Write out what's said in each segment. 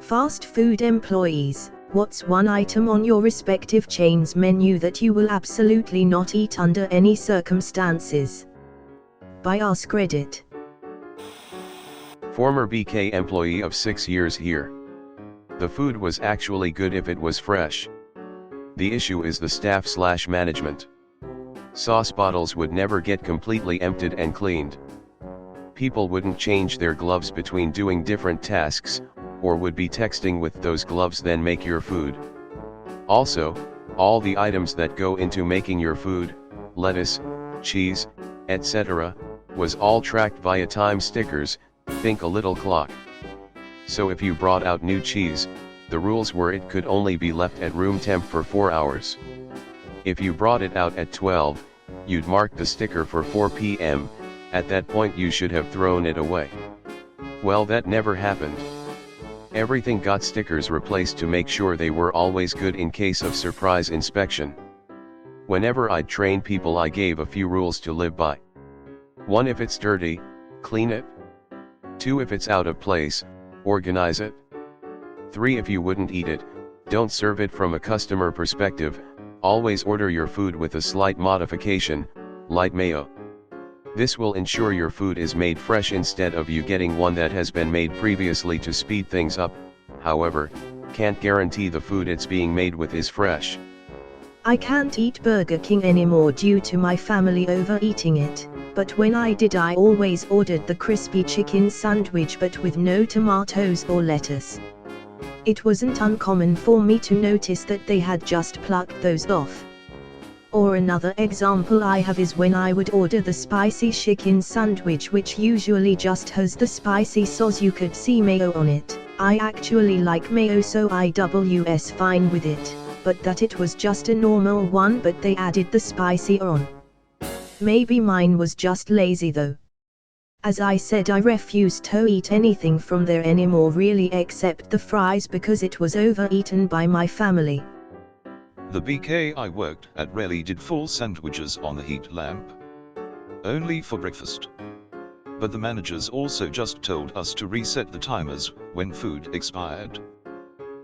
Fast food employees, what's one item on your respective chain's menu that you will absolutely not eat under any circumstances? By Ask Reddit. Former BK employee of 6 years here. The food was actually good if it was fresh. The issue is the staff/management. Sauce bottles would never get completely emptied and cleaned. People wouldn't change their gloves between doing different tasks, or would be texting with those gloves then make your food. Also, all the items that go into making your food, lettuce, cheese, etc., was all tracked via time stickers, think a little clock. So if you brought out new cheese, the rules were it could only be left at room temp for 4 hours. If you brought it out at 12, you'd mark the sticker for 4 p.m., at that point you should have thrown it away. Well, that never happened. Everything got stickers replaced to make sure they were always good in case of surprise inspection. Whenever I'd train people, I gave a few rules to live by. 1. If it's dirty, clean it. 2. If it's out of place, organize it. 3. If you wouldn't eat it, don't serve it. From a customer perspective, always order your food with a slight modification, light mayo. This will ensure your food is made fresh instead of you getting one that has been made previously to speed things up. However, can't guarantee the food it's being made with is fresh. I can't eat Burger King anymore due to my family overeating it, but when I did, I always ordered the crispy chicken sandwich but with no tomatoes or lettuce. It wasn't uncommon for me to notice that they had just plucked those off. Or another example I have is when I would order the spicy chicken sandwich, which usually just has the spicy sauce, you could see mayo on it. I actually like mayo, so I was fine with it, but that it was just a normal one but they added the spicy on. Maybe mine was just lazy though. As I said, I refused to eat anything from there anymore, really, except the fries, because it was overeaten by my family. The BK I worked at rarely did full sandwiches on the heat lamp. Only for breakfast. But the managers also just told us to reset the timers when food expired.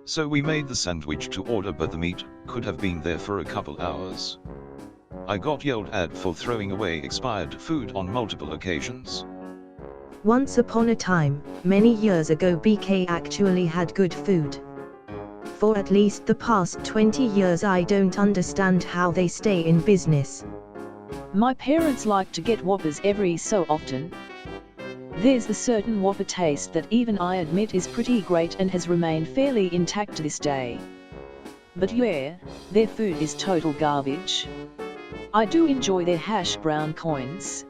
So we made the sandwich to order, but the meat could have been there for a couple hours. I got yelled at for throwing away expired food on multiple occasions. Once upon a time, many years ago, BK actually had good food. For at least the past 20 years I don't understand how they stay in business. My parents like to get Whoppers every so often. There's the certain Whopper taste that even I admit is pretty great and has remained fairly intact to this day. But yeah, their food is total garbage. I do enjoy their hash brown coins.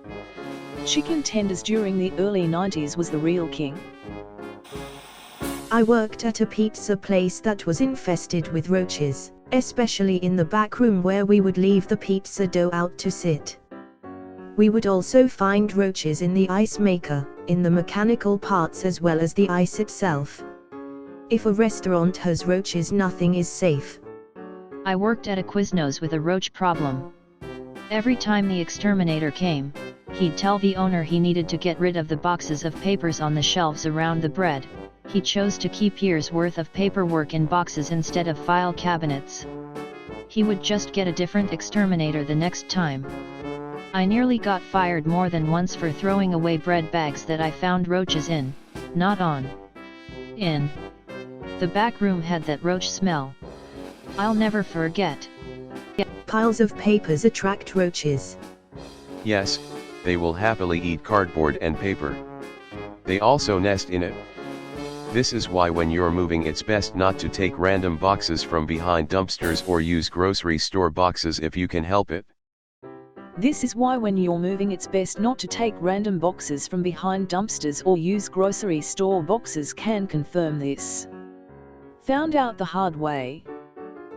Chicken tenders during the early 90s was the real king. I worked at a pizza place that was infested with roaches, especially in the back room where we would leave the pizza dough out to sit. We would also find roaches in the ice maker, in the mechanical parts as well as the ice itself. If a restaurant has roaches, nothing is safe. I worked at a Quiznos with a roach problem. Every time the exterminator came, he'd tell the owner he needed to get rid of the boxes of papers on the shelves around the bread. He chose to keep years' worth of paperwork in boxes instead of file cabinets. He would just get a different exterminator the next time. I nearly got fired more than once for throwing away bread bags that I found roaches in, not on. In. The back room had that roach smell. I'll never forget. Piles of papers attract roaches. Yes, they will happily eat cardboard and paper. They also nest in it. This is why when you're moving, it's best not to take random boxes from behind dumpsters or use grocery store boxes if you can help it. This is why when you're moving, it's best not to take random boxes from behind dumpsters or use grocery store boxes. Can confirm this. Found out the hard way.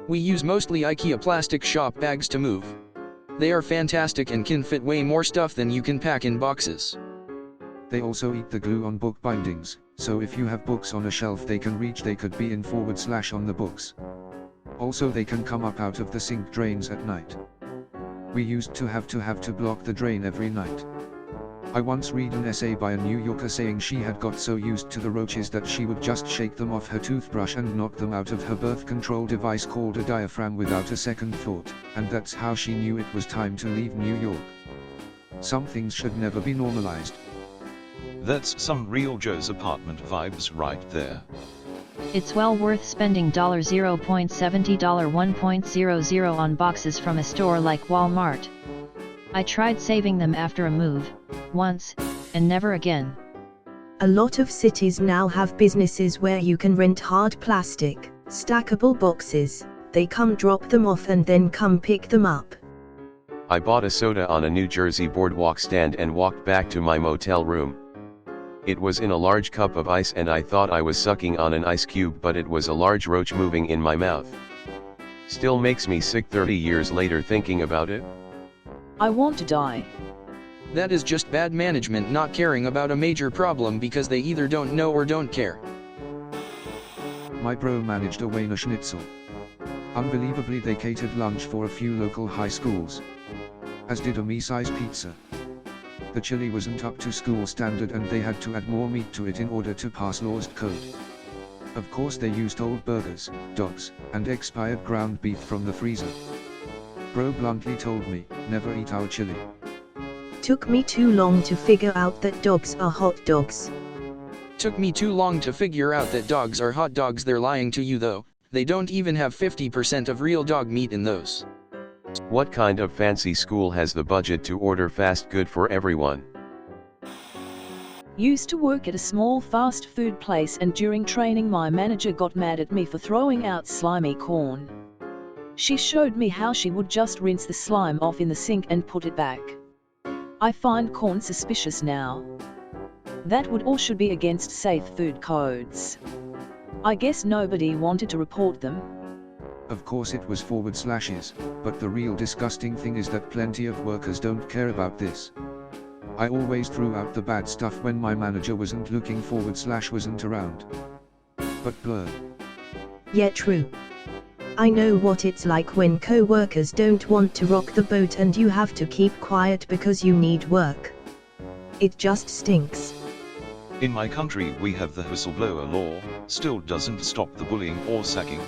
We use mostly IKEA plastic shop bags to move. They are fantastic and can fit way more stuff than you can pack in boxes. They also eat the glue on book bindings, so if you have books on a shelf they can reach, they could be in / on the books. Also they can come up out of the sink drains at night. We used to have to block the drain every night. I once read an essay by a New Yorker saying she had got so used to the roaches that she would just shake them off her toothbrush and knock them out of her birth control device called a diaphragm without a second thought, and that's how she knew it was time to leave New York. Some things should never be normalized. That's some real Joe's apartment vibes right there. It's well worth spending $0.70 $1.00 on boxes from a store like Walmart. I tried saving them after a move, once, and never again. A lot of cities now have businesses where you can rent hard plastic, stackable boxes. They come drop them off and then come pick them up. I bought a soda on a New Jersey boardwalk stand and walked back to my motel room. It was in a large cup of ice and I thought I was sucking on an ice cube, but it was a large roach moving in my mouth. Still makes me sick 30 years later thinking about it. I want to die. That is just bad management not caring about a major problem because they either don't know or don't care. My bro managed a Wiener Schnitzel. Unbelievably, they catered lunch for a few local high schools. As did a me-size pizza. The chili wasn't up to school standard and they had to add more meat to it in order to pass law's code. Of course they used old burgers, dogs, and expired ground beef from the freezer. Bro bluntly told me, never eat our chili. Took me too long to figure out that dogs are hot dogs. Took me too long to figure out that dogs are hot dogs. They're lying to you though, they don't even have 50% of real dog meat in those. What kind of fancy school has the budget to order fast food for everyone? Used to work at a small fast food place, and during training my manager got mad at me for throwing out slimy corn. She showed me how she would just rinse the slime off in the sink and put it back. I find corn suspicious now. That would or should be against safe food codes. I guess nobody wanted to report them. Of course it was forward slashes, but the real disgusting thing is that plenty of workers don't care about this. I always threw out the bad stuff when my manager wasn't looking / wasn't around. But blur. Yeah, true. I know what it's like when co-workers don't want to rock the boat and you have to keep quiet because you need work. It just stinks. In my country we have the whistleblower law, still doesn't stop the bullying or sacking.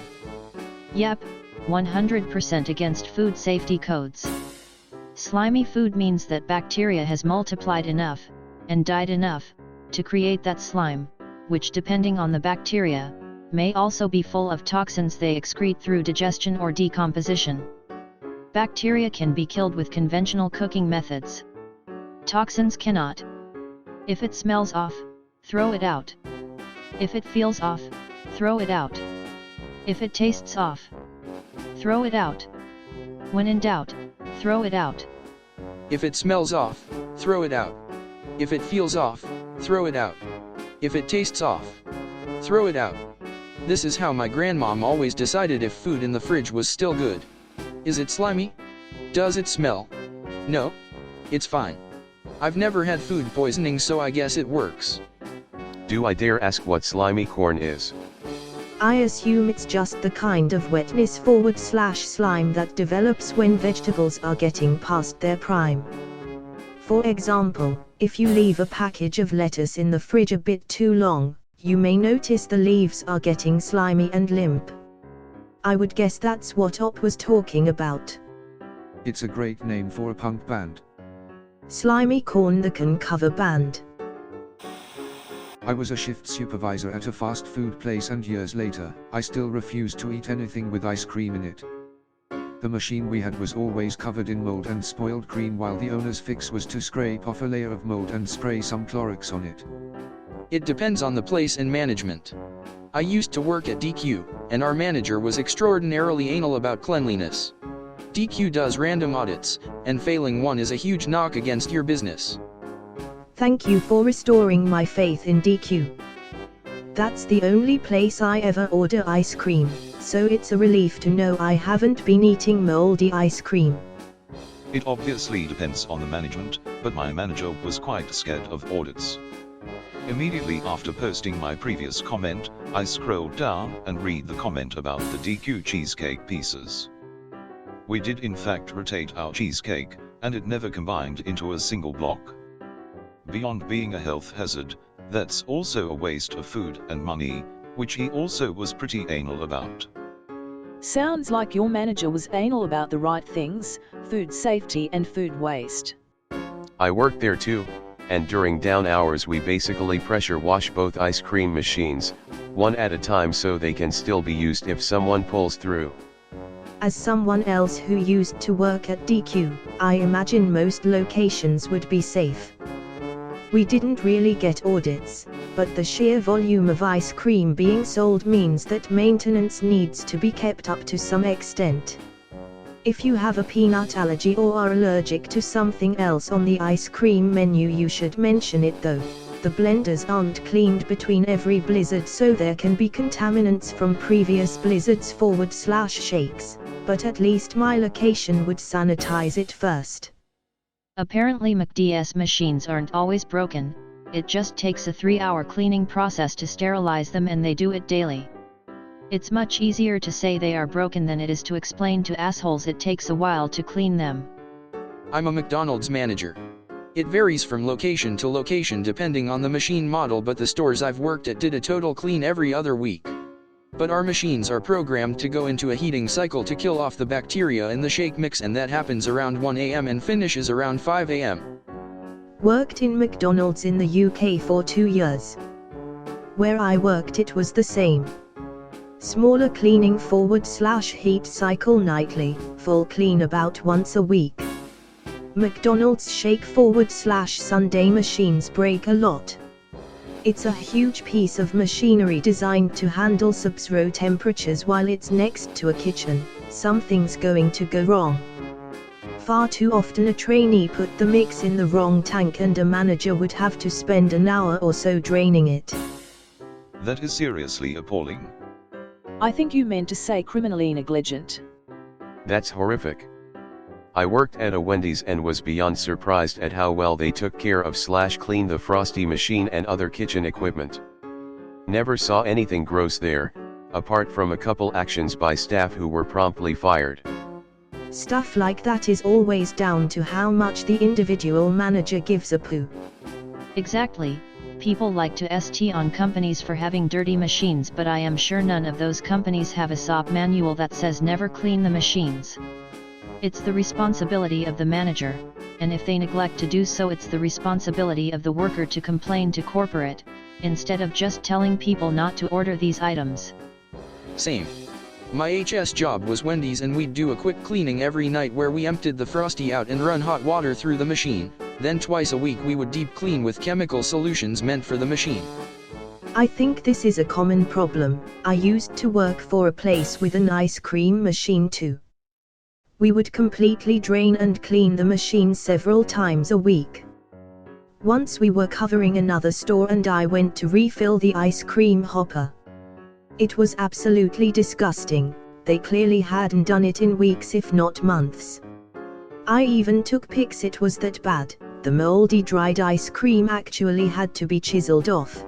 Yep, 100% against food safety codes. Slimy food means that bacteria has multiplied enough, and died enough, to create that slime, which depending on the bacteria, may also be full of toxins they excrete through digestion or decomposition. Bacteria can be killed with conventional cooking methods. Toxins cannot. If it smells off, throw it out. If it feels off, throw it out. If it tastes off, throw it out. When in doubt, throw it out. If it smells off, throw it out. If it feels off, throw it out. If it tastes off, throw it out. This is how my grandmom always decided if food in the fridge was still good. Is it slimy? Does it smell? No. It's fine. I've never had food poisoning, so I guess it works. Do I dare ask what slimy corn is? I assume it's just the kind of wetness / slime that develops when vegetables are getting past their prime. For example, if you leave a package of lettuce in the fridge a bit too long, you may notice the leaves are getting slimy and limp. I would guess that's what Op was talking about. It's a great name for a punk band. Slimy Corn, the can cover band. I was a shift supervisor at a fast food place, and years later, I still refused to eat anything with ice cream in it. The machine we had was always covered in mold and spoiled cream, while the owner's fix was to scrape off a layer of mold and spray some Clorox on it. It depends on the place and management. I used to work at DQ, and our manager was extraordinarily anal about cleanliness. DQ does random audits, and failing one is a huge knock against your business. Thank you for restoring my faith in DQ. That's the only place I ever order ice cream, so it's a relief to know I haven't been eating moldy ice cream. It obviously depends on the management, but my manager was quite scared of audits. Immediately after posting my previous comment, I scrolled down and read the comment about the DQ cheesecake pieces. We did in fact rotate our cheesecake, and it never combined into a single block. Beyond being a health hazard, that's also a waste of food and money, which he also was pretty anal about. Sounds like your manager was anal about the right things, food safety and food waste. I worked there too, and during down hours we basically pressure wash both ice cream machines, one at a time so they can still be used if someone pulls through. As someone else who used to work at DQ, I imagine most locations would be safe. We didn't really get audits, but the sheer volume of ice cream being sold means that maintenance needs to be kept up to some extent. If you have a peanut allergy or are allergic to something else on the ice cream menu, you should mention it though. The blenders aren't cleaned between every blizzard, so there can be contaminants from previous blizzards / shakes, but at least my location would sanitize it first. Apparently McD's machines aren't always broken, it just takes a 3-hour cleaning process to sterilize them, and they do it daily. It's much easier to say they are broken than it is to explain to assholes it takes a while to clean them. I'm a McDonald's manager. It varies from location to location depending on the machine model, but the stores I've worked at did a total clean every other week. But our machines are programmed to go into a heating cycle to kill off the bacteria in the shake mix, and that happens around 1 AM and finishes around 5 AM. Worked in McDonald's in the UK for 2 years. Where I worked it was the same. Smaller cleaning / heat cycle nightly, full clean about once a week. McDonald's shake / Sunday machines break a lot. It's a huge piece of machinery designed to handle sub-zero temperatures while it's next to a kitchen. Something's going to go wrong. Far too often a trainee put the mix in the wrong tank and a manager would have to spend an hour or so draining it. That is seriously appalling. I think you meant to say criminally negligent. That's horrific. I worked at a Wendy's and was beyond surprised at how well they took care of / cleaned the Frosty machine and other kitchen equipment. Never saw anything gross there, apart from a couple actions by staff who were promptly fired. Stuff like that is always down to how much the individual manager gives a poo. Exactly, people like to st on companies for having dirty machines, but I am sure none of those companies have a SOP manual that says never clean the machines. It's the responsibility of the manager, and if they neglect to do so, it's the responsibility of the worker to complain to corporate, instead of just telling people not to order these items. Same. My HS job was Wendy's, and we'd do a quick cleaning every night where we emptied the Frosty out and run hot water through the machine. Then twice a week we would deep clean with chemical solutions meant for the machine. I think this is a common problem. I used to work for a place with an ice cream machine too. We would completely drain and clean the machine several times a week. Once we were covering another store and I went to refill the ice cream hopper. It was absolutely disgusting. They clearly hadn't done it in weeks if not months. I even took pics, it was that bad. The moldy dried ice cream actually had to be chiseled off.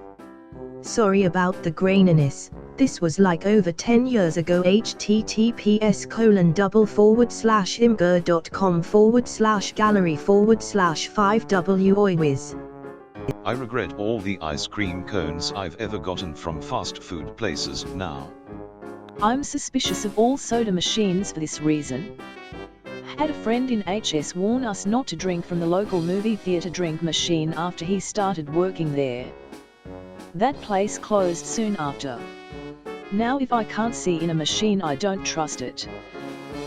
Sorry about the graininess. This was like over 10 years ago. https://imgur.com/gallery/5w-oiwiz. I regret all the ice cream cones I've ever gotten from fast food places now. I'm suspicious of all soda machines for this reason. Had a friend in HS warn us not to drink from the local movie theatre drink machine after he started working there. That place closed soon after. Now if I can't see in a machine, I don't trust it.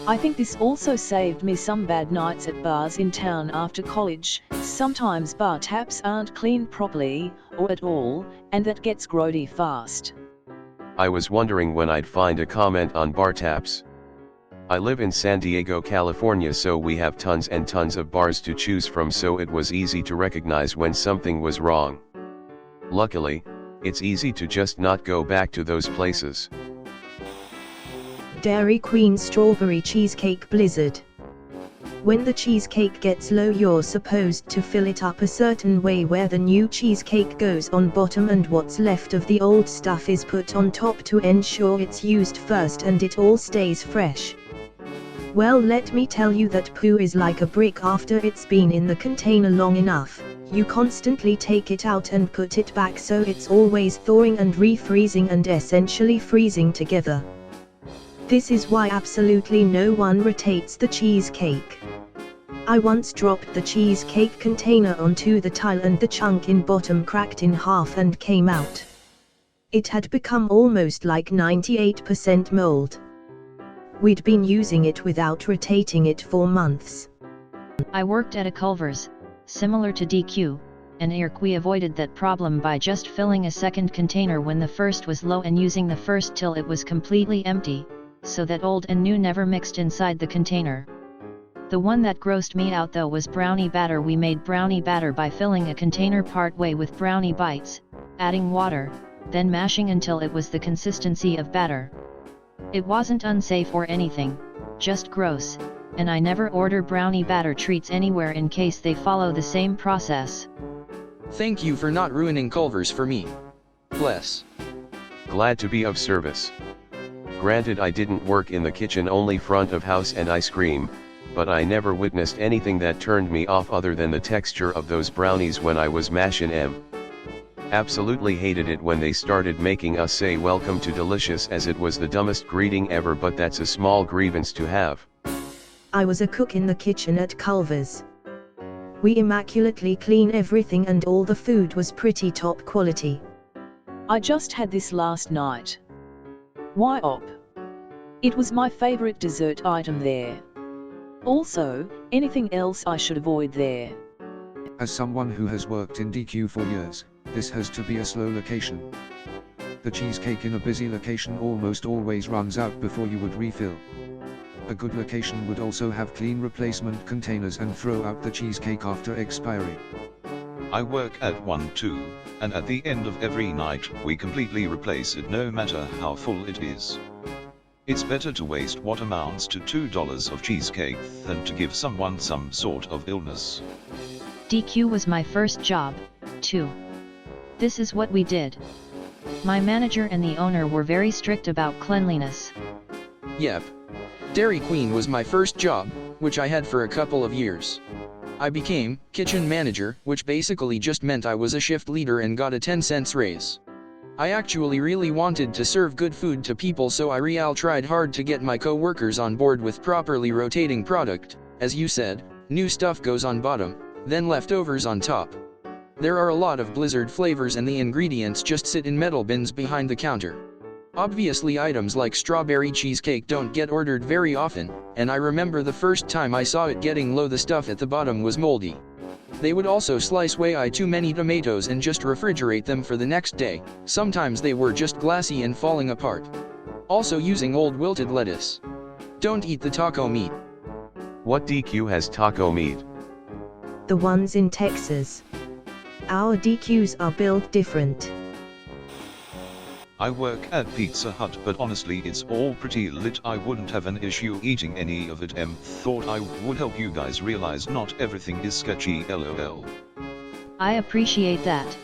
I think this also saved me some bad nights at bars in town after college. Sometimes bar taps aren't cleaned properly, or at all, and that gets grody fast. I was wondering when I'd find a comment on bar taps. I live in San Diego, California, so we have tons and tons of bars to choose from, so it was easy to recognize when something was wrong. Luckily, it's easy to just not go back to those places. Dairy Queen Strawberry Cheesecake Blizzard. When the cheesecake gets low, you're supposed to fill it up a certain way where the new cheesecake goes on bottom and what's left of the old stuff is put on top to ensure it's used first and it all stays fresh. Well, let me tell you that poo is like a brick. After it's been in the container long enough, You constantly take it out and put it back, so it's always thawing and refreezing and essentially freezing together. This is why absolutely no one rotates the cheesecake. I once dropped the cheesecake container onto the tile and the chunk in bottom cracked in half and came out. It had become almost like 98% mold. We'd been using it without rotating it for months. I worked at a Culver's, similar to DQ, and we avoided that problem by just filling a second container when the first was low and using the first till it was completely empty, so that old and new never mixed inside the container. The one that grossed me out though was brownie batter. We made brownie batter by filling a container part way with brownie bites, adding water, then mashing until it was the consistency of batter. It wasn't unsafe or anything, just gross, and I never order brownie batter treats anywhere in case they follow the same process. Thank you for not ruining Culver's for me. Bless. Glad to be of service. Granted, I didn't work in the kitchen, only front of house and ice cream, but I never witnessed anything that turned me off other than the texture of those brownies when I was mashin' 'em. Absolutely hated it when they started making us say welcome to delicious, as it was the dumbest greeting ever, but that's a small grievance to have. I was a cook in the kitchen at Culver's. We immaculately clean everything and all the food was pretty top quality. I just had this last night. Why op? It was my favorite dessert item there. Also, anything else I should avoid there? As someone who has worked in DQ for years, this has to be a slow location. The cheesecake in a busy location almost always runs out before you would refill. A good location would also have clean replacement containers and throw out the cheesecake after expiry. I work at one too, and at the end of every night we completely replace it no matter how full it is. It's better to waste what amounts to $2 of cheesecake than to give someone some sort of illness. DQ was my first job, too. This is what we did. My manager and the owner were very strict about cleanliness. Yep. Dairy Queen was my first job, which I had for a couple of years. I became kitchen manager, which basically just meant I was a shift leader and got a 10-cent raise. I actually really wanted to serve good food to people, so I tried hard to get my co-workers on board with properly rotating product. As you said, new stuff goes on bottom, then leftovers on top. There are a lot of Blizzard flavors and the ingredients just sit in metal bins behind the counter. Obviously items like strawberry cheesecake don't get ordered very often, and I remember the first time I saw it getting low, the stuff at the bottom was moldy. They would also slice way too many tomatoes and just refrigerate them for the next day. Sometimes they were just glassy and falling apart. Also using old wilted lettuce. Don't eat the taco meat. What DQ has taco meat? The ones in Texas. Our DQs are built different. I work at Pizza Hut, but honestly it's all pretty lit. I wouldn't have an issue eating any of it. Thought I would help you guys realize not everything is sketchy, lol. I appreciate that.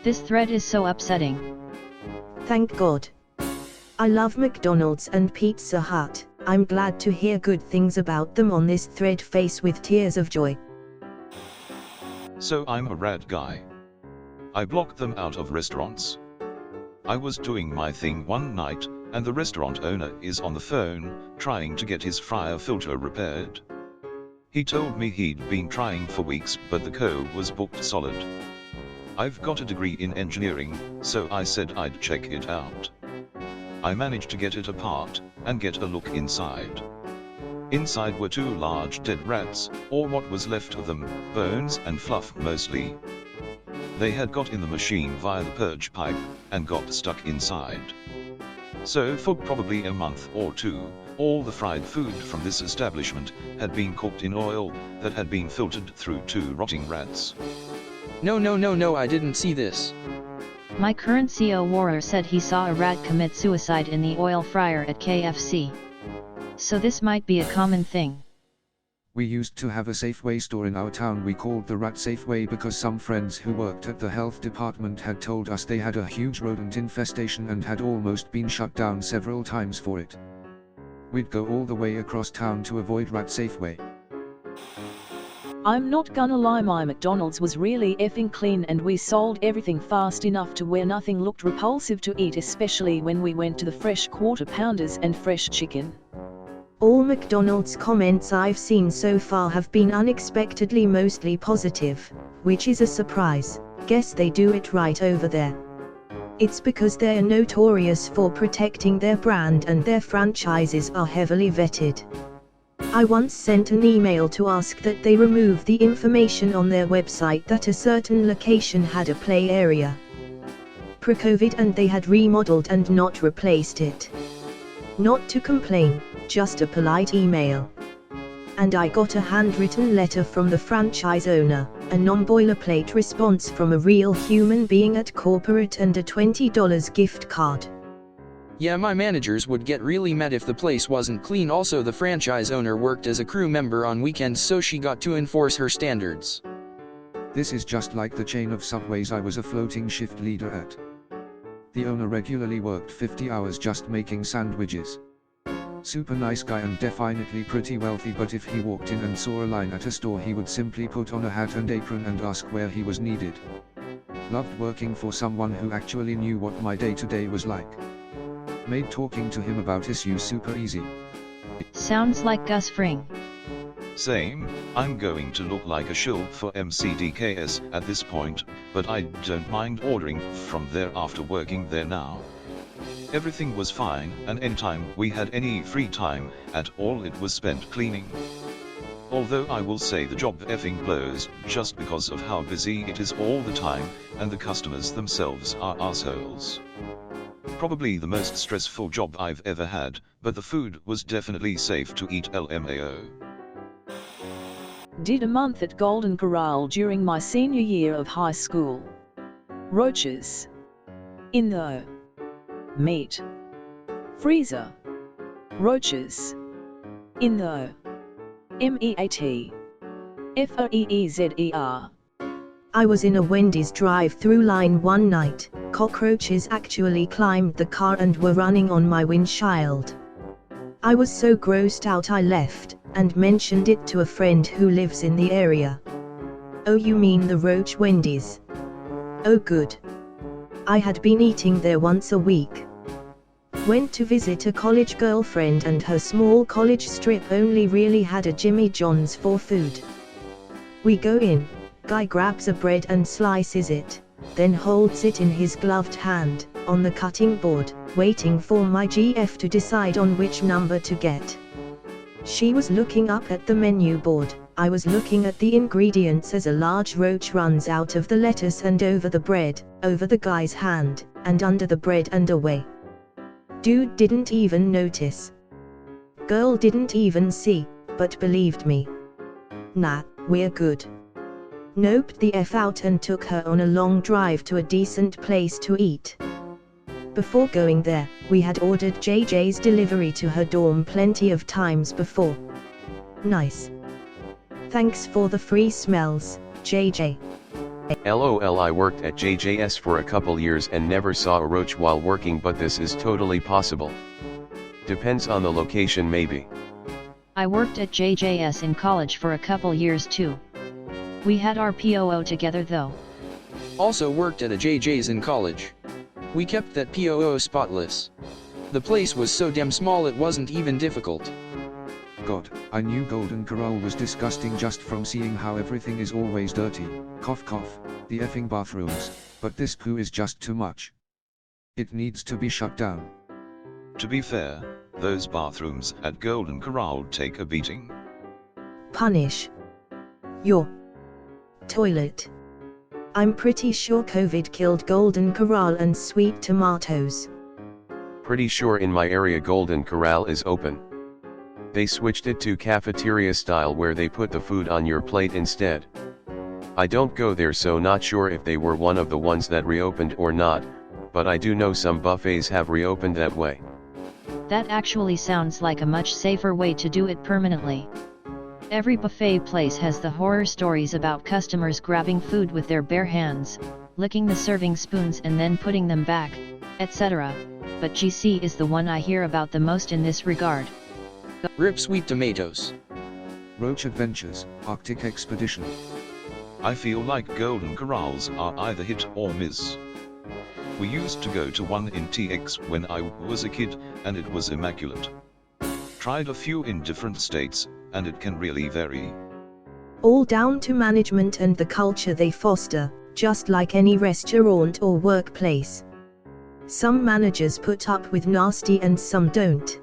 This thread is so upsetting. Thank God. I love McDonald's and Pizza Hut. I'm glad to hear good things about them on this thread, face with tears of joy. So I'm a rad guy. I blocked them out of restaurants. I was doing my thing one night, and the restaurant owner is on the phone, trying to get his fryer filter repaired. He told me he'd been trying for weeks, but the co was booked solid. I've got a degree in engineering, so I said I'd check it out. I managed to get it apart, and get a look inside. Inside were 2 large dead rats, or what was left of them, bones and fluff mostly. They had got in the machine via the purge pipe, and got stuck inside. So for probably a month or 2, all the fried food from this establishment had been cooked in oil that had been filtered through 2 rotting rats. No, I didn't see this. My current CO Warrior said he saw a rat commit suicide in the oil fryer at KFC. So this might be a common thing. We used to have a Safeway store in our town we called the Rat Safeway because some friends who worked at the health department had told us they had a huge rodent infestation and had almost been shut down several times for it. We'd go all the way across town to avoid Rat Safeway. I'm not gonna lie, my McDonald's was really effing clean and we sold everything fast enough to where nothing looked repulsive to eat, especially when we went to the fresh quarter pounders and fresh chicken. All McDonald's comments I've seen so far have been unexpectedly mostly positive, which is a surprise. Guess they do it right over there. It's because they're notorious for protecting their brand and their franchises are heavily vetted. I once sent an email to ask that they remove the information on their website that a certain location had a play area pre-COVID, and they had remodeled and not replaced it. Not to complain, just a polite email. And I got a handwritten letter from the franchise owner, a non-boilerplate response from a real human being at corporate, and a $20 gift card. Yeah, my managers would get really mad if the place wasn't clean. Also, the franchise owner worked as a crew member on weekends, so she got to enforce her standards. This is just like the chain of subways I was a floating shift leader at. The owner regularly worked 50 hours just making sandwiches. Super nice guy and definitely pretty wealthy, but if he walked in and saw a line at a store, he would simply put on a hat and apron and ask where he was needed. Loved working for someone who actually knew what my day-to-day was like. Made talking to him about issues super easy. Sounds like Gus Fring. Same, I'm going to look like a shill for MCDKS at this point, but I don't mind ordering from there after working there now. Everything was fine, and anytime we had any free time at all, it was spent cleaning. Although I will say the job effing blows, just because of how busy it is all the time, and the customers themselves are assholes. Probably the most stressful job I've ever had, but the food was definitely safe to eat, LMAO. Did a month at Golden Corral during my senior year of high school. Roaches in the meat freezer. Roaches in the meat freezer. I was in a Wendy's drive-through line one night. Cockroaches actually climbed the car and were running on my windshield. I was so grossed out I left, and mentioned it to a friend who lives in the area. "Oh, you mean the roach Wendy's? Oh good. I had been eating there once a week. Went to visit a college girlfriend and her small college strip only really had a Jimmy John's for food. We go in, guy grabs a bread and slices it, then holds it in his gloved hand, on the cutting board, waiting for my GF to decide on which number to get. She was looking up at the menu board, I was looking at the ingredients as a large roach runs out of the lettuce and over the bread, over the guy's hand, and under the bread and away. Dude didn't even notice. Girl didn't even see, but believed me. Nah, we're good. Noped the F out and took her on a long drive to a decent place to eat. Before going there, we had ordered JJ's delivery to her dorm plenty of times before. Nice. Thanks for the free smells, JJ. LOL, I worked at JJ's for a couple years and never saw a roach while working, but this is totally possible. Depends on the location maybe. I worked at JJ's in college for a couple years too. We had our POO together though. Also worked at a JJ's in college. We kept that POO spotless. The place was so damn small it wasn't even difficult. God, I knew Golden Corral was disgusting just from seeing how everything is always dirty. Cough cough, the effing bathrooms, but this poo is just too much. It needs to be shut down. To be fair, those bathrooms at Golden Corral take a beating. Punish your toilet. I'm pretty sure COVID killed Golden Corral and sweet tomatoes. Pretty sure in my area Golden Corral is open. They switched it to cafeteria style where they put the food on your plate instead. I don't go there, so not sure if they were one of the ones that reopened or not, but I do know some buffets have reopened that way. That actually sounds like a much safer way to do it permanently. Every buffet place has the horror stories about customers grabbing food with their bare hands, licking the serving spoons and then putting them back, etc. But GC is the one I hear about the most in this regard. Rip sweet tomatoes. Roach Adventures, Arctic Expedition. I feel like Golden Corrals are either hit or miss. We used to go to one in TX when I was a kid, and it was immaculate. Tried a few in different states, and it can really vary. All down to management and the culture they foster, just like any restaurant or workplace. Some managers put up with nasty and some don't.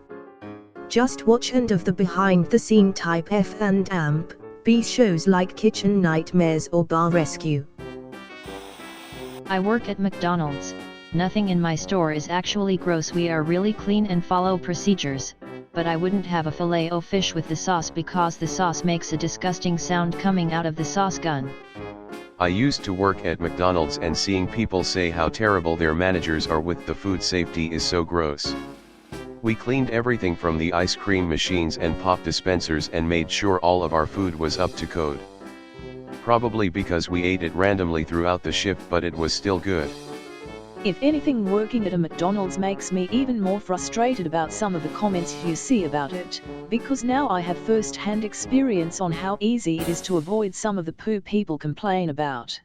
Just watch and of the behind-the-scene type F&B shows like Kitchen Nightmares or Bar Rescue. I work at McDonald's. Nothing in my store is actually gross. We are really clean and follow procedures, but I wouldn't have a filet-o-fish with the sauce because the sauce makes a disgusting sound coming out of the sauce gun. I used to work at McDonald's, and seeing people say how terrible their managers are with the food safety is so gross. We cleaned everything from the ice cream machines and pop dispensers and made sure all of our food was up to code. Probably because we ate it randomly throughout the shift, but it was still good. If anything, working at a McDonald's makes me even more frustrated about some of the comments you see about it, because now I have first-hand experience on how easy it is to avoid some of the poo people complain about.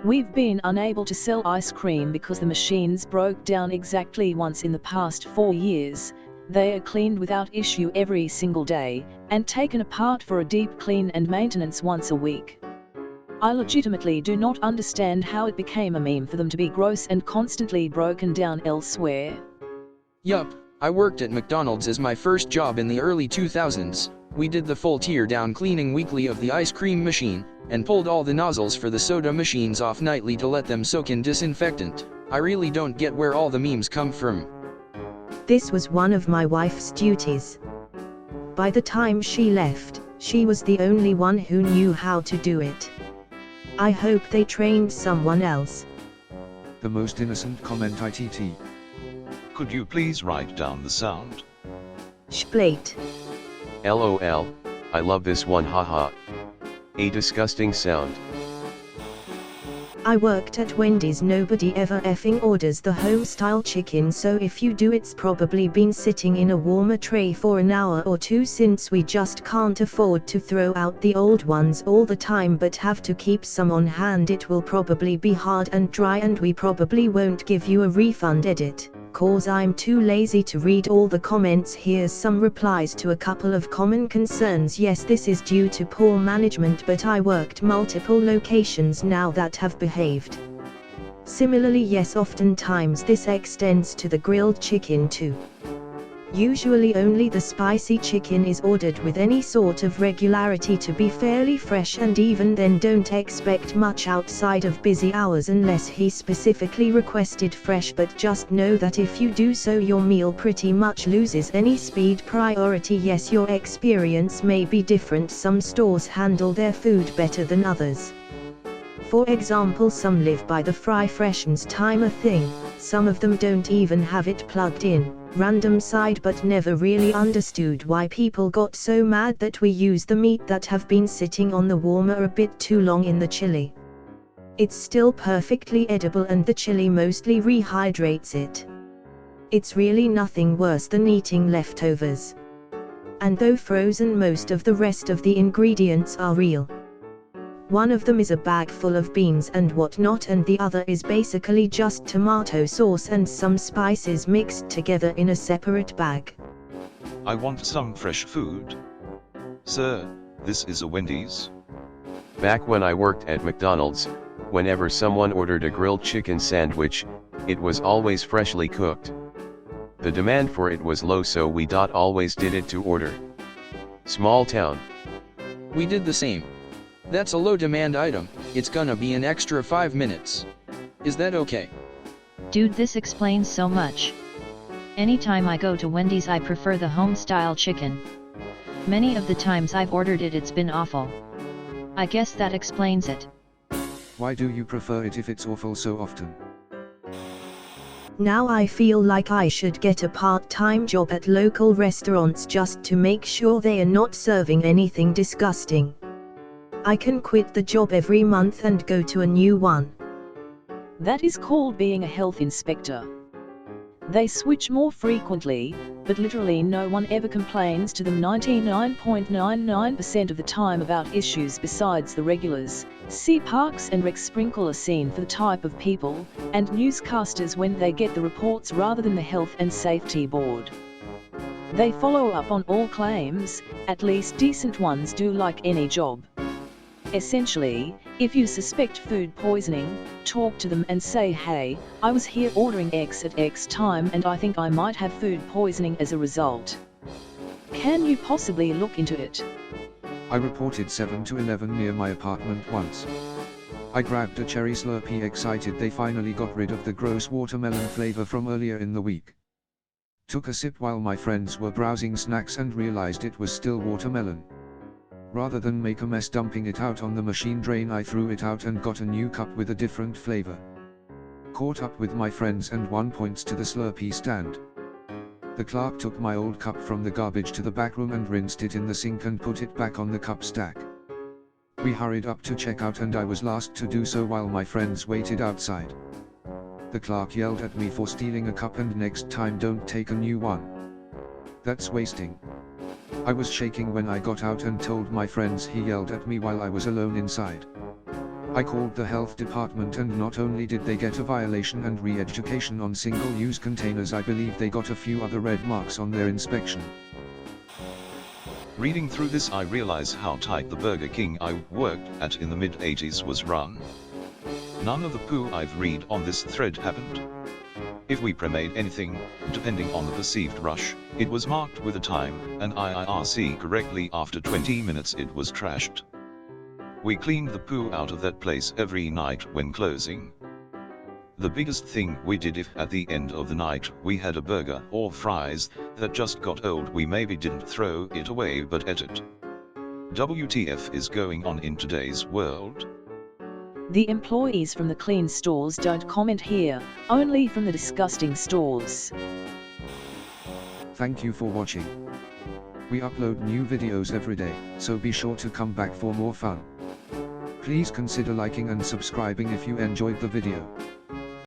We've been unable to sell ice cream because the machines broke down exactly once in the past 4 years. They are cleaned without issue every single day, and taken apart for a deep clean and maintenance once a week. I legitimately do not understand how it became a meme for them to be gross and constantly broken down elsewhere. Yup, I worked at McDonald's as my first job in the early 2000s. We did the full tear down cleaning weekly of the ice cream machine, and pulled all the nozzles for the soda machines off nightly to let them soak in disinfectant. I really don't get where all the memes come from. This was one of my wife's duties. By the time she left, she was the only one who knew how to do it. I hope they trained someone else. The most innocent comment ITT. Could you please write down the sound? Splate. LOL, I love this one, haha. A disgusting sound. I worked at Wendy's. Nobody ever effing orders the home-style chicken, so if you do, it's probably been sitting in a warmer tray for an hour or two, since we just can't afford to throw out the old ones all the time but have to keep some on hand. It will probably be hard and dry, and we probably won't give you a refund. Edit. Cause I'm too lazy to read all the comments. Here's some replies to a couple of common concerns. Yes, this is due to poor management, but I worked multiple locations now that have behaved similarly. Yes, oftentimes this extends to the grilled chicken too. Usually only the spicy chicken is ordered with any sort of regularity to be fairly fresh, and even then don't expect much outside of busy hours unless he specifically requested fresh, but just know that if you do so, your meal pretty much loses any speed priority. Yes, your experience may be different. Some stores handle their food better than others. For example, some live by the fry freshens timer thing, some of them don't even have it plugged in. Random side, but never really understood why people got so mad that we use the meat that have been sitting on the warmer a bit too long in the chili. It's still perfectly edible, and the chili mostly rehydrates it. It's really nothing worse than eating leftovers. And though frozen, most of the rest of the ingredients are real. One of them is a bag full of beans and whatnot, and the other is basically just tomato sauce and some spices mixed together in a separate bag. I want some fresh food. Sir, this is a Wendy's. Back when I worked at McDonald's, whenever someone ordered a grilled chicken sandwich, it was always freshly cooked. The demand for it was low, so we always did it to order. Small town. We did the same. That's a low demand item, it's gonna be an extra 5 minutes. Is that okay? Dude, this explains so much. Anytime I go to Wendy's, I prefer the home-style chicken. Many of the times I've ordered it, it's been awful. I guess that explains it. Why do you prefer it if it's awful so often? Now I feel like I should get a part-time job at local restaurants just to make sure they are not serving anything disgusting. I can quit the job every month and go to a new one. That is called being a health inspector. They switch more frequently, but literally no one ever complains to them 99.99% of the time about issues besides the regulars. See Parks and Rec sprinkle a scene for the type of people and newscasters when they get the reports rather than the Health and Safety Board. They follow up on all claims, at least decent ones do, like any job. Essentially, if you suspect food poisoning, talk to them and say, hey, I was here ordering X at X time and I think I might have food poisoning as a result. Can you possibly look into it? I reported 7 to 11 near my apartment once. I grabbed a cherry Slurpee, excited they finally got rid of the gross watermelon flavor from earlier in the week. Took a sip while my friends were browsing snacks and realized it was still watermelon. Rather than make a mess dumping it out on the machine drain, I threw it out and got a new cup with a different flavor. Caught up with my friends and one points to the Slurpee stand. The clerk took my old cup from the garbage to the back room and rinsed it in the sink and put it back on the cup stack. We hurried up to check out and I was last to do so while my friends waited outside. The clerk yelled at me for stealing a cup and next time don't take a new one. That's wasting. I was shaking when I got out and told my friends he yelled at me while I was alone inside. I called the health department and not only did they get a violation and re-education on single-use containers, I believe they got a few other red marks on their inspection. Reading through this, I realize how tight the Burger King I worked at in the mid-80s was run. None of the poo I've read on this thread happened. If we pre-made anything, depending on the perceived rush, it was marked with a time and IIRC correctly. After 20 minutes it was trashed. We cleaned the poo out of that place every night when closing. The biggest thing we did, if at the end of the night we had a burger or fries that just got old, we maybe didn't throw it away but ate it. WTF is going on in today's world? The employees from the clean stores don't comment here, only from the disgusting stores. Thank you for watching. We upload new videos every day, so be sure to come back for more fun. Please consider liking and subscribing if you enjoyed the video.